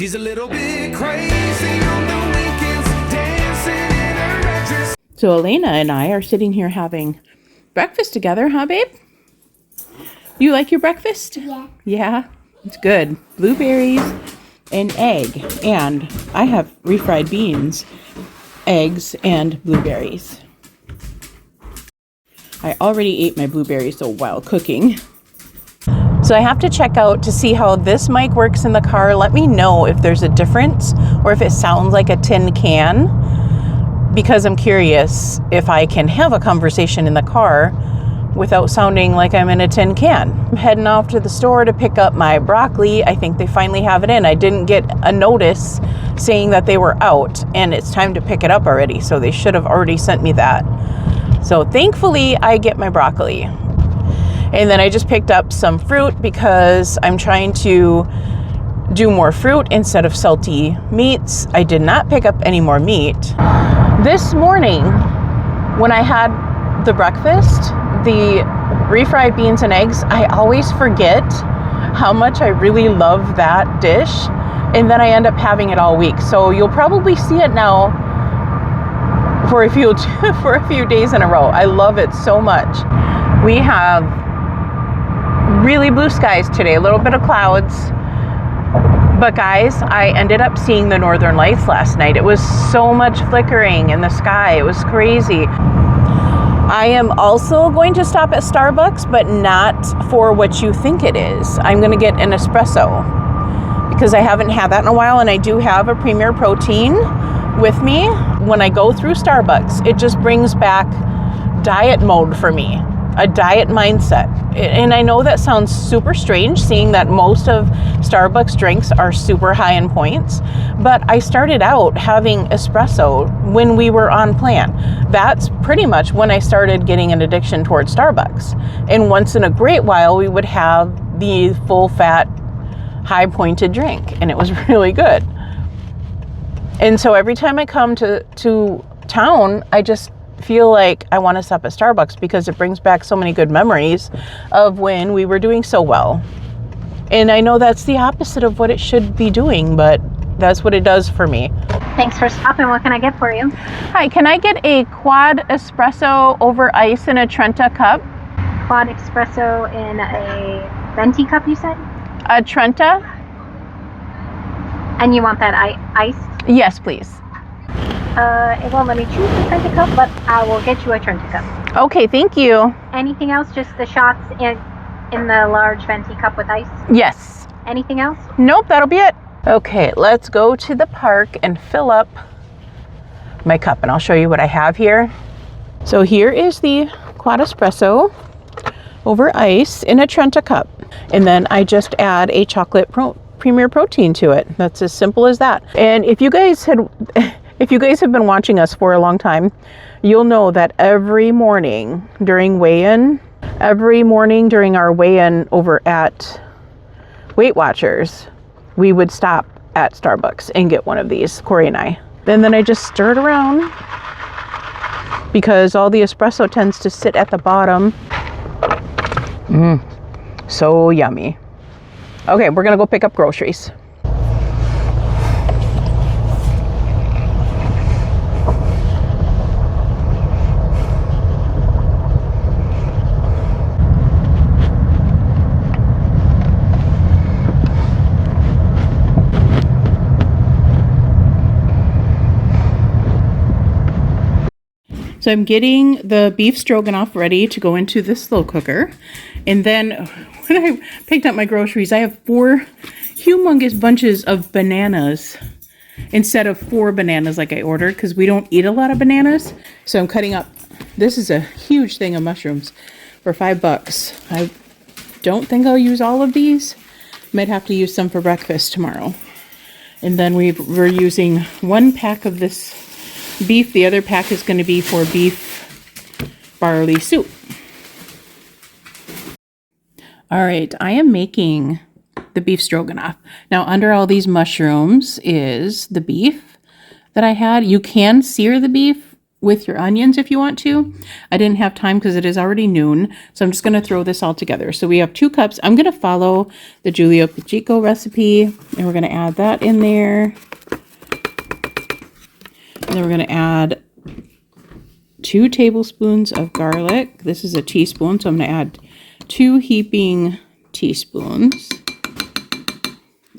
She's a little bit crazy on the weekends, dancing in her red dress. So Alayna and I are sitting here having breakfast together, huh, babe? You like your breakfast? Yeah. Yeah, it's good. Blueberries and egg. And I have refried beans, eggs, and blueberries. I already ate my blueberries while cooking. So I have to check out to see how this mic works in the car. Let me know if there's a difference or if it sounds like a tin can, because I'm curious if I can have a conversation in the car without sounding like I'm in a tin can. I'm heading off to the store to pick up my broccoli. I think they finally have it in. I didn't get a notice saying that they were out and it's time to pick it up already. So they should have already sent me that. So thankfully I get my broccoli. And then I just picked up some fruit because I'm trying to do more fruit instead of salty meats. I did not pick up any more meat. This morning, when I had the breakfast, the refried beans and eggs, I always forget how much I really love that dish. And then I end up having it all week. So you'll probably see it now for a few days in a row. I love it so much. We have really blue skies today, a little bit of clouds. But guys, I ended up seeing the northern lights last night. It was so much flickering in the sky. It was crazy. I am also going to stop at Starbucks, but not for what you think it is. I'm going to get an espresso because I haven't had that in a while, and I do have a Premier Protein with me. When I go through Starbucks, it just brings back diet mode for me, a diet mindset. And I know that sounds super strange, seeing that most of Starbucks drinks are super high in points, but I started out having espresso when we were on plan. That's pretty much when I started getting an addiction towards Starbucks. And once in a great while, we would have the full fat, high pointed drink, and it was really good. And so every time I come to town, I just feel like I want to stop at Starbucks because it brings back so many good memories of when we were doing so well. And I know that's the opposite of what it should be doing, but that's what it does for me. Thanks for stopping. What can I get for you? Hi, can I get a quad espresso over ice in a Trenta cup? Quad espresso in a venti cup, you said? A Trenta? And you want that iced? Yes, please. It won't let me choose the Trenta cup, but I will get you a Trenta cup. Okay, thank you. Anything else? Just the shots in the large venti cup with ice? Yes. Anything else? Nope, that'll be it. Okay, let's go to the park and fill up my cup, and I'll show you what I have here. So here is the quad espresso over ice in a Trenta cup. And then I just add a chocolate Premier Protein to it. That's as simple as that. And if you guys have been watching us for a long time, you'll know that every morning during weigh-in, during our weigh-in over at Weight Watchers, we would stop at Starbucks and get one of these, Corey and I. And then I just stir it around because all the espresso tends to sit at the bottom. So yummy. Okay, we're gonna go pick up groceries. So I'm getting the beef stroganoff ready to go into the slow cooker. And then when I picked up my groceries, I have 4 humongous bunches of bananas instead of 4 bananas like I ordered, because we don't eat a lot of bananas. So I'm cutting up, this is a huge thing of mushrooms for $5. I don't think I'll use all of these. Might have to use some for breakfast tomorrow. And then we're using 1 pack of this beef. The other pack is going to be for beef barley soup. All right, I am making the beef stroganoff. Now, under all these mushrooms is the beef that I had. You can sear the beef with your onions if you want to. I didn't have time because it is already noon, so I'm just going to throw this all together. So we have 2 cups. I'm going to follow the Giulio Pichico recipe, and we're going to add that in there. And then we're going to add 2 tablespoons of garlic. This is a teaspoon, so I'm going to add 2 heaping teaspoons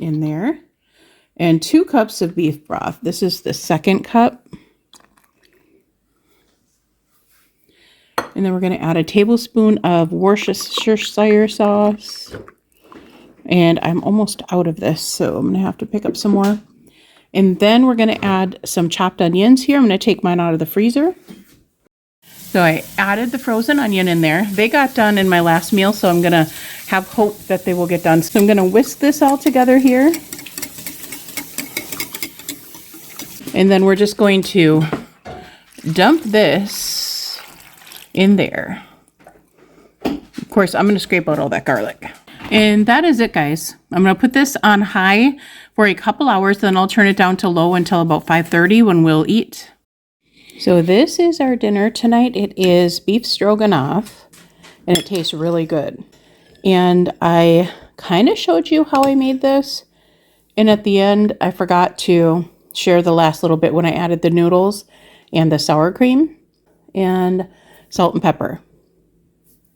in there. And 2 cups of beef broth. This is the 2nd cup. And then we're going to add a tablespoon of Worcestershire sauce. And I'm almost out of this, so I'm going to have to pick up some more. And then we're going to add some chopped onions here. I'm going to take mine out of the freezer. So I added the frozen onion in there. They got done in my last meal, so I'm going to have hope that they will get done. So I'm going to whisk this all together here. And then we're just going to dump this in there. Of course, I'm going to scrape out all that garlic. And that is it, guys. I'm going to put this on high for a couple hours, then I'll turn it down to low until about 5:30 when we'll eat. So this is our dinner tonight. It is beef stroganoff, and it tastes really good. And I kind of showed you how I made this. And at the end, I forgot to share the last little bit when I added the noodles and the sour cream and salt and pepper.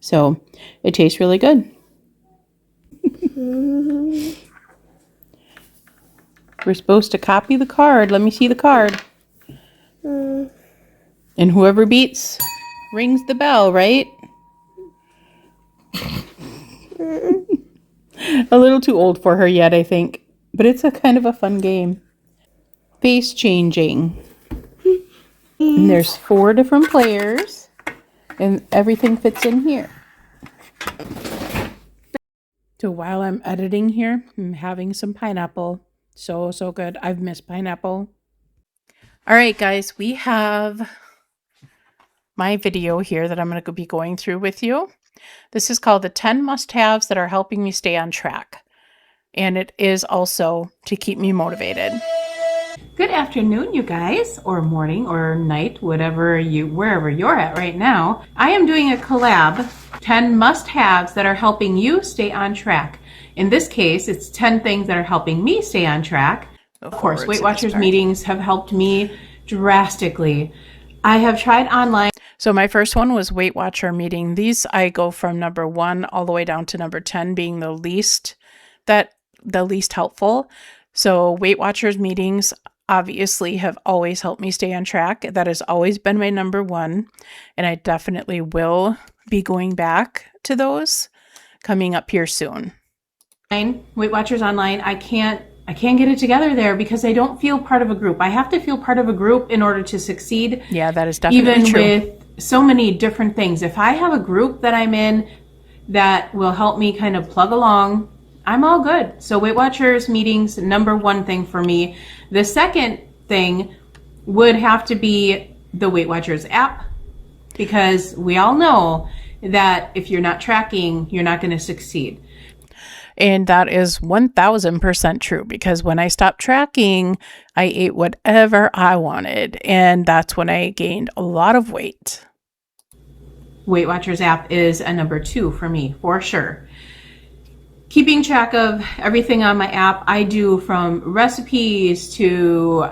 So it tastes really good. We're supposed to copy the card. Let me see the card. And whoever beats rings the bell, right? A little too old for her yet, I think. But it's a kind of a fun game. Face changing. And there's 4 different players. And everything fits in here. So while I'm editing here, I'm having some pineapple. So good. I've missed pineapple. All right, guys, we have my video here that I'm going to be going through with you. This is called the 10 must-haves that are helping me stay on track. And it is also to keep me motivated. Good afternoon, you guys, or morning or night, wherever you're at right now. I am doing a collab, 10 must-haves that are helping you stay on track. In this case, it's 10 things that are helping me stay on track. Of course, Weight Watchers meetings have helped me drastically. I have tried online. So my first one was Weight Watcher meeting. These I go from number 1 all the way down to number 10 being the least helpful. So Weight Watchers meetings obviously have always helped me stay on track. That has always been my number 1, and I definitely will be going back to those coming up here soon. Weight Watchers Online, I can't get it together there because I don't feel part of a group. I have to feel part of a group in order to succeed. Yeah, that is definitely true. Even with so many different things. If I have a group that I'm in that will help me kind of plug along, I'm all good. So Weight Watchers meetings, number 1 thing for me. The second thing would have to be the Weight Watchers app, because we all know that if you're not tracking, you're not going to succeed. And that is 1000% true, because when I stopped tracking, I ate whatever I wanted. And that's when I gained a lot of weight. Weight Watchers app is a number 2 for me, for sure. Keeping track of everything on my app, I do from recipes to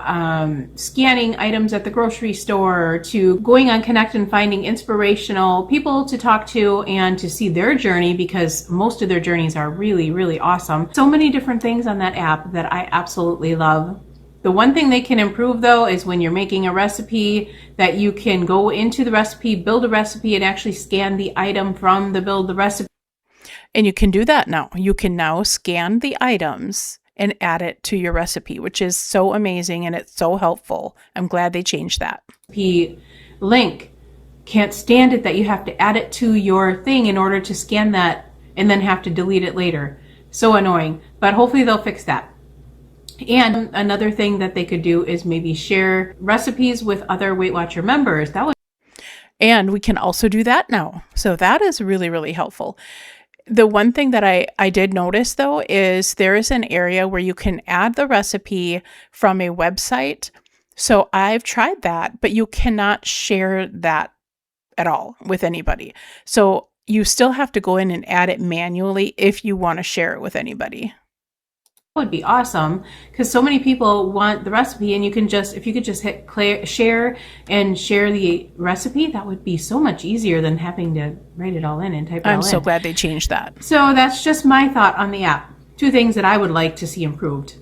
scanning items at the grocery store to going on Connect and finding inspirational people to talk to and to see their journey, because most of their journeys are really, really awesome. So many different things on that app that I absolutely love. The one thing they can improve, though, is when you're making a recipe, that you can go into the recipe, build a recipe, and actually scan the item from the build the recipe. And you can do that now. You can now scan the items and add it to your recipe, which is so amazing and it's so helpful. I'm glad they changed that. Link. Can't stand it that you have to add it to your thing in order to scan that and then have to delete it later. So annoying, but hopefully they'll fix that. And another thing that they could do is maybe share recipes with other Weight Watcher members. And we can also do that now. So that is really, really helpful. The one thing that I did notice, though, is there is an area where you can add the recipe from a website So I've tried that, but you cannot share that at all with anybody. So you still have to go in and add it manually if you want to share it with anybody. Would be awesome because so many people want the recipe, and you can just, if you could just hit share and share the recipe, that would be so much easier than having to write it all in and type it all in. I'm so glad they changed that. So that's just my thought on the app. 2 things that I would like to see improved.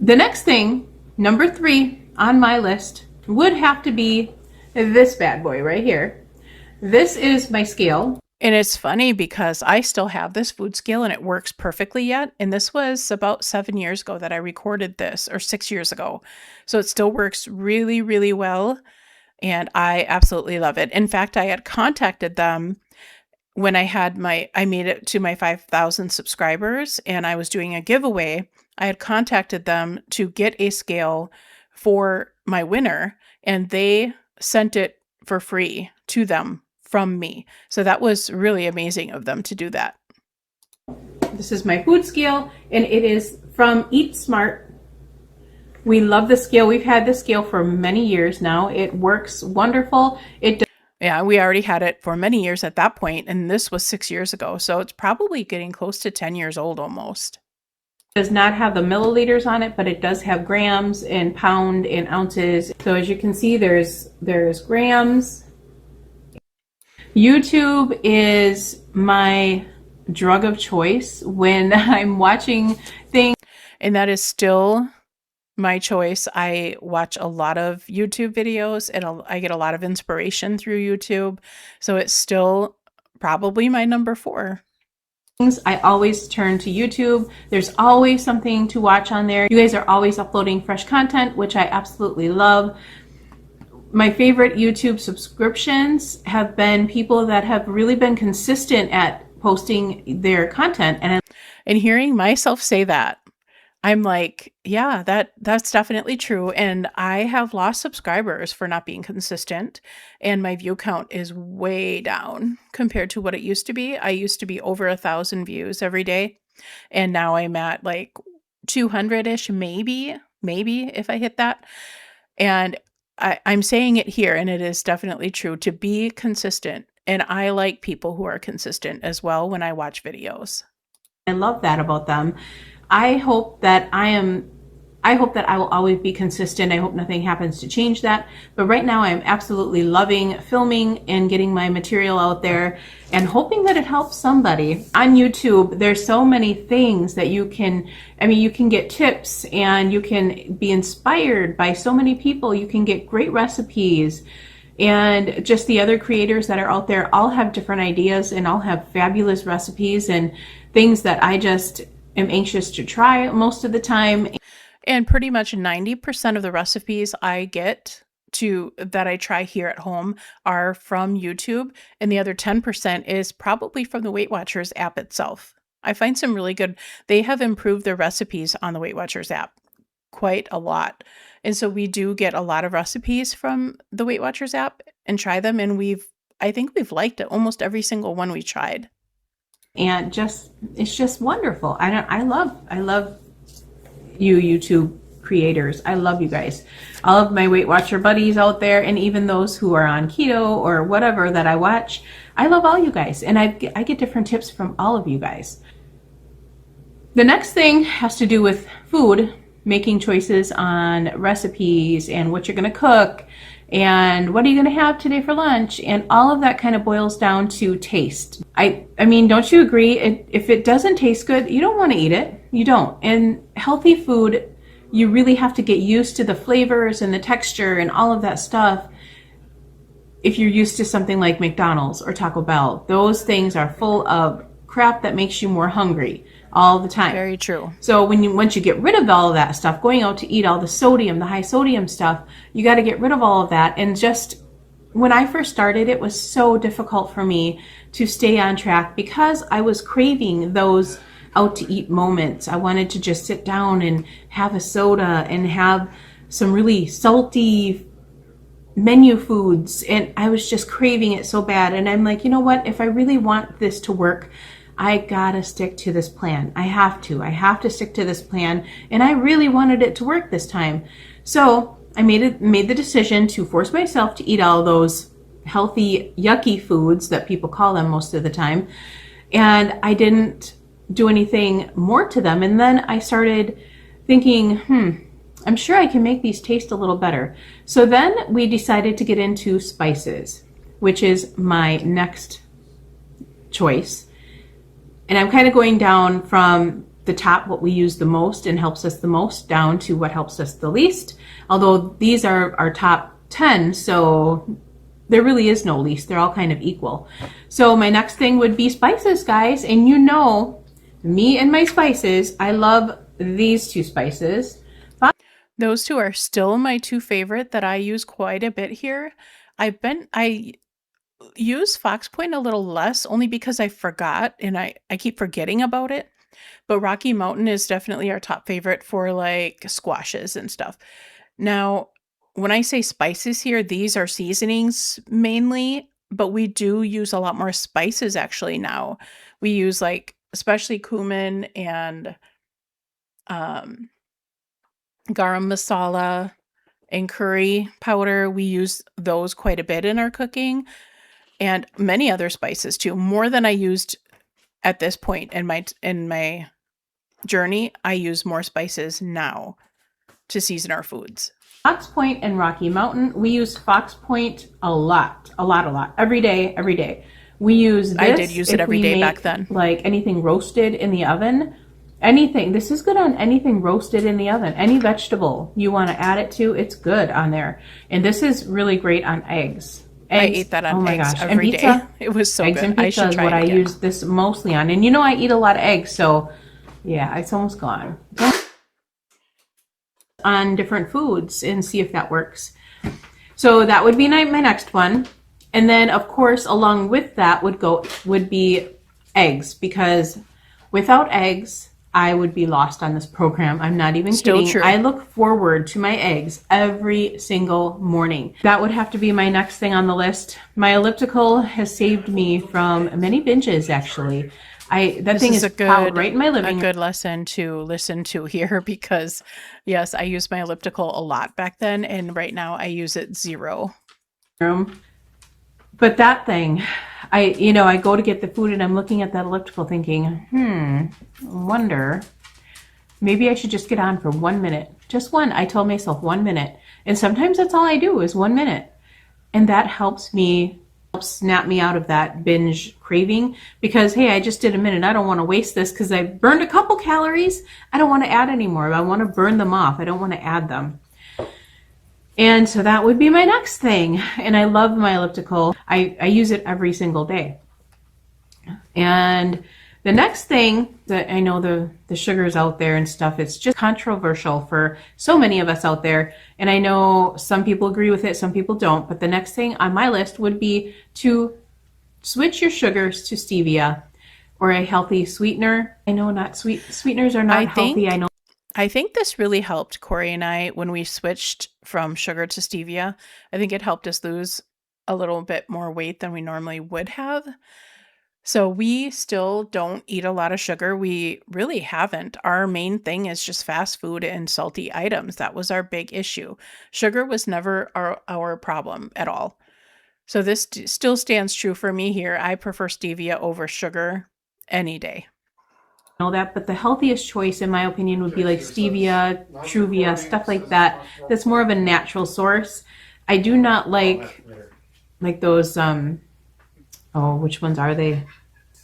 The next thing, number 3 on my list, would have to be this bad boy right here. This is my scale. And it's funny because I still have this food scale and it works perfectly yet. And this was about 7 years ago that I recorded this, or 6 years ago. So it still works really, really well. And I absolutely love it. In fact, I had contacted them when I made it to my 5,000 subscribers and I was doing a giveaway. I had contacted them to get a scale for my winner, and they sent it for free to them from me. So that was really amazing of them to do that. This is my food scale, and it is from EatSmart. We love the scale. We've had this scale for many years now. It works wonderful. Yeah, we already had it for many years at that point, and this was 6 years ago. So it's probably getting close to 10 years old almost. It does not have the milliliters on it, but it does have grams and pound and ounces. So as you can see, there's grams. YouTube is my drug of choice when I'm watching things, and that is still my choice. I watch a lot of YouTube videos and I get a lot of inspiration through YouTube. So it's still probably my number 4. I always turn to YouTube. There's always something to watch on there. You guys are always uploading fresh content, which I absolutely love. My favorite YouTube subscriptions have been people that have really been consistent at posting their content. And hearing myself say that, I'm like, yeah, that's definitely true. And I have lost subscribers for not being consistent. And my view count is way down compared to what it used to be. I used to be over 1,000 views every day. And now I'm at like 200-ish, maybe if I hit that. And I'm saying it here, and it is definitely true, to be consistent. And I like people who are consistent as well when I watch videos. I love that about them. I hope that I will always be consistent. I hope nothing happens to change that. But right now I am absolutely loving filming and getting my material out there and hoping that it helps somebody. On YouTube, there's so many things that you can get tips and you can be inspired by so many people. You can get great recipes, and just the other creators that are out there all have different ideas and all have fabulous recipes and things that I just am anxious to try most of the time. And pretty much 90% of the recipes I get that I try here at home are from YouTube, and the other 10% is probably from the Weight Watchers app itself. I find some really good, they have improved their recipes on the Weight Watchers app quite a lot. And so we do get a lot of recipes from the Weight Watchers app and try them, and I think we've liked it, almost every single one we tried. And it's just wonderful. I love you YouTube creators. I love you guys. All of my Weight Watcher buddies out there, and even those who are on keto or whatever that I watch, I love all you guys, and I get different tips from all of you guys. The next thing has to do with food, making choices on recipes and what you're going to cook and what are you going to have today for lunch, and all of that kind of boils down to taste. I mean, don't you agree? If it doesn't taste good, you don't want to eat it. You don't. And healthy food, you really have to get used to the flavors and the texture and all of that stuff. If you're used to something like McDonald's or Taco Bell, those things are full of crap that makes you more hungry all the time. Very true. So once you get rid of all of that stuff, going out to eat all the sodium, the high sodium stuff, you got to get rid of all of that. And just when I first started, it was so difficult for me to stay on track because I was craving those out to eat moments. I wanted to just sit down and have a soda and have some really salty menu foods, and I was just craving it so bad. And I'm like, you know what, if I really want this to work, I gotta stick to this plan. I have to stick to this plan. And I really wanted it to work this time. So I made the decision to force myself to eat all those healthy, yucky foods that people call them most of the time. And I didn't do anything more to them. And then I started thinking, I'm sure I can make these taste a little better. So then we decided to get into spices, which is my next choice. And I'm kind of going down from the top, what we use the most and helps us the most, down to what helps us the least. Although these are our top 10, so there really is no least. They're all kind of equal. So my next thing would be spices, guys. And you know, me and my spices, I love these two spices. Those two are still my two favorite that I use quite a bit here. I use Fox Point a little less only because I forgot and I keep forgetting about it. But Rocky Mountain is definitely our top favorite for like squashes and stuff. Now, when I say spices here, these are seasonings mainly, but we do use a lot more spices actually now. We use like especially cumin and garam masala and curry powder. We use those quite a bit in our cooking, and many other spices too, more than I used at this point in my journey. I use more spices now to season our foods. Fox Point and Rocky Mountain, we use Fox Point a lot, every day. We use this. I did use it every day back then. Like anything roasted in the oven, anything. This is good on anything roasted in the oven. Any vegetable you want to add it to, it's good on there. And this is really great on eggs. I ate that on eggs every day. Pizza, it was so eggs good. And pizza I should is try what it I again. use this mostly on. And you know I eat a lot of eggs, so yeah, it's almost gone. On different foods and see if that works. So that would be my next one. And then of course along with that would be eggs, because without eggs I would be lost on this program. I'm not even Still kidding. true. I look forward to my eggs every single morning. That would have to be my next thing on the list. My elliptical has saved me from many binges actually. That thing is piled right in my living room. A good lesson to listen to here, because yes, I used my elliptical a lot back then, and right now I use it zero. But that thing, I go to get the food and I'm looking at that elliptical thinking, wonder, maybe I should just get on for 1 minute. Just one. I told myself 1 minute. And sometimes that's all I do is 1 minute. And that helps snap me out of that binge craving, because hey, I just did a minute. I don't want to waste this because I burned a couple calories. I don't want to add any more. I want to burn them off. I don't want to add them. And so that would be my next thing. And I love my elliptical. I use it every single day. And the next thing that I know the sugars out there and stuff, it's just controversial for so many of us out there. And I know some people agree with it, some people don't. But the next thing on my list would be to switch your sugars to stevia or a healthy sweetener. I know sweeteners are not healthy. I think this really helped Corey and I when we switched from sugar to stevia. I think it helped us lose a little bit more weight than we normally would have. So we still don't eat a lot of sugar. We really haven't. Our main thing is just fast food and salty items. That was our big issue. Sugar was never our problem at all. So this still stands true for me here. I prefer stevia over sugar any day. Know that, but the healthiest choice in my opinion would be like stevia, Truvia, stuff like that. That's more of a natural source. I do not like those which ones are they?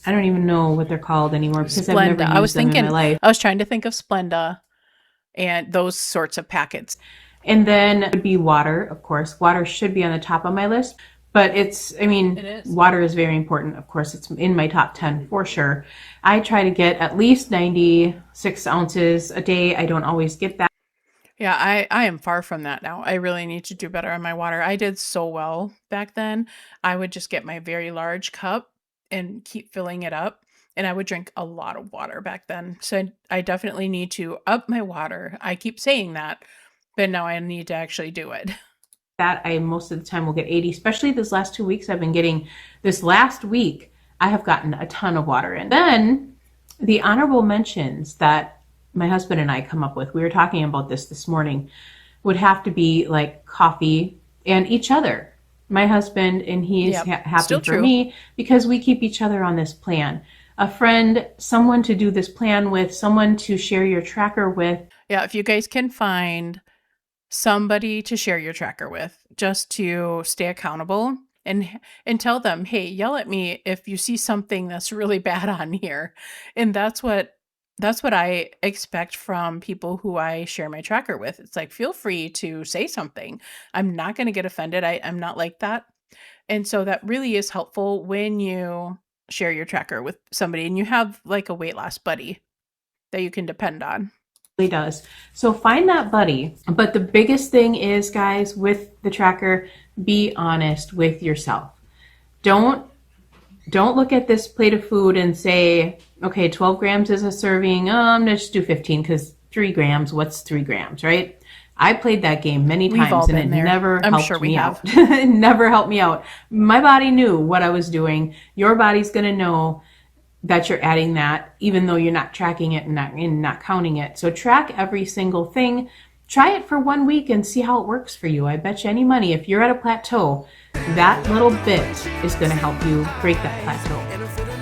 I don't even know what they're called anymore because I've never used them in my life. I was trying to think of Splenda and those sorts of packets. And then it would be water, of course. Water should be on the top of my list. But water is very important. Of course, it's in my top 10 for sure. I try to get at least 96 ounces a day. I don't always get that. Yeah, I am far from that now. I really need to do better on my water. I did so well back then. I would just get my very large cup and keep filling it up. And I would drink a lot of water back then. So I definitely need to up my water. I keep saying that, but now I need to actually do it. That I most of the time will get 80, especially this last 2 weeks. This last week, I have gotten a ton of water in. Then the honorable mentions that my husband and I come up with, we were talking about this morning, would have to be like coffee and each other. My husband, and he's happy Still for true. me because we keep each other on this plan. A friend, someone to do this plan with, someone to share your tracker with. Yeah, if you guys can find somebody to share your tracker with, just to stay accountable and tell them, hey, yell at me if you see something that's really bad on here. And that's what I expect from people who I share my tracker with. It's like, feel free to say something. I'm not going to get offended. I'm not like that. And so that really is helpful when you share your tracker with somebody and you have like a weight loss buddy that you can depend on. Really does. So find that buddy. But the biggest thing is, guys, with the tracker, be honest with yourself. Don't look at this plate of food and say, okay, 12 grams is a serving. I'm gonna just do 15 because 3 grams, what's 3 grams, right? I played that game many We've all times and been it there. never I'm helped sure we me have. out. It never helped me out. My body knew what I was doing. Your body's gonna know that you're adding that, even though you're not tracking it and not counting it. So track every single thing. Try it for 1 week and see how it works for you. I bet you any money, if you're at a plateau, that little bit is going to help you break that plateau.